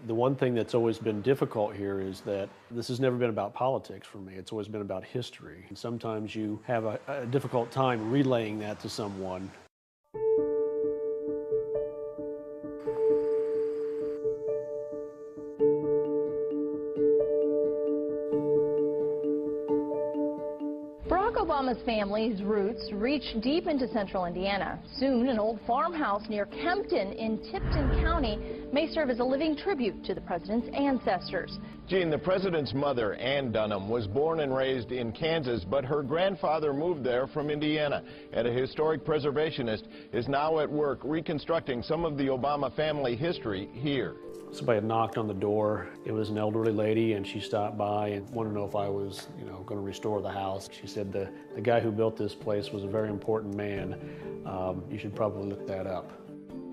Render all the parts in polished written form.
The one thing that's always been difficult here is that this has never been about politics for me. It's always been about history. And sometimes you have a difficult time relaying that to someone. Barack Obama's family's roots reach deep into central Indiana. Soon, an old farmhouse near Kempton in Tipton County may serve as a living tribute to the president's ancestors. Gene, the president's mother, Ann Dunham, was born and raised in Kansas, but her grandfather moved there from Indiana. And a historic preservationist is now at work reconstructing some of the Obama family history here. Somebody had knocked on the door. It was an elderly lady, and she stopped by and wanted to know if I was, going to restore the house. She said the guy who built this place was a very important man. You should probably look that up.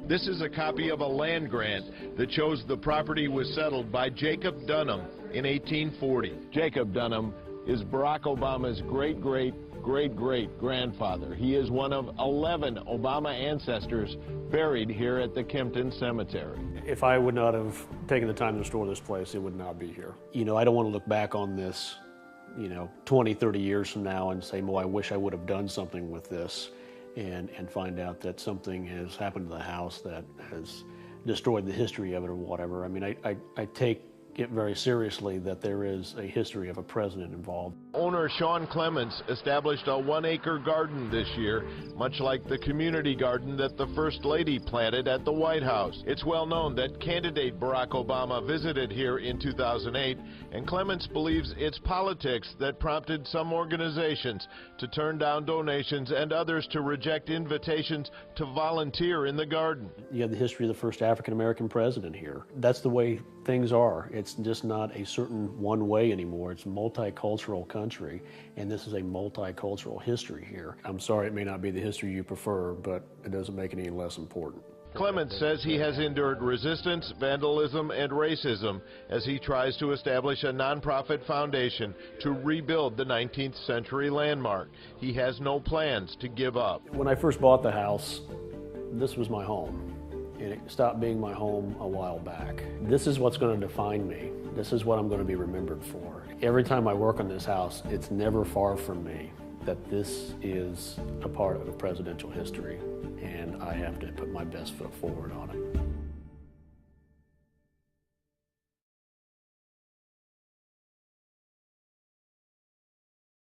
This is a copy of a land grant that shows the property was settled by Jacob Dunham in 1840. Jacob Dunham is Barack Obama's great-great-great-great-grandfather. He is one of 11 Obama ancestors buried here at the Kempton Cemetery. If I would not have taken the time to restore this place, it would not be here. I don't want to look back on this, 20, 30 years from now and say, well, I wish I would have done something with this, and find out that something has happened to the house that has destroyed the history of it or whatever. I mean, I take it very seriously that there is a history of a president involved. Owner Sean Clements established a 1-acre garden this year, much like the community garden that the First Lady planted at the White House. It's well known that candidate Barack Obama visited here in 2008, and Clements believes it's politics that prompted some organizations to turn down donations and others to reject invitations to volunteer in the garden. You have the history of the first African-American president here. That's the way things are. It's just not a certain one way anymore. It's a multicultural country, and this is a multicultural history here. I'm sorry it may not be the history you prefer, but it doesn't make it any less important. Clements says he has endured resistance, vandalism, and racism as he tries to establish a nonprofit foundation to rebuild the 19th century landmark. He has no plans to give up. When I first bought the house, this was my home. And it stopped being my home a while back. This is what's going to define me. This is what I'm going to be remembered for. Every time I work on this house, it's never far from me that this is a part of presidential history, and I have to put my best foot forward on it.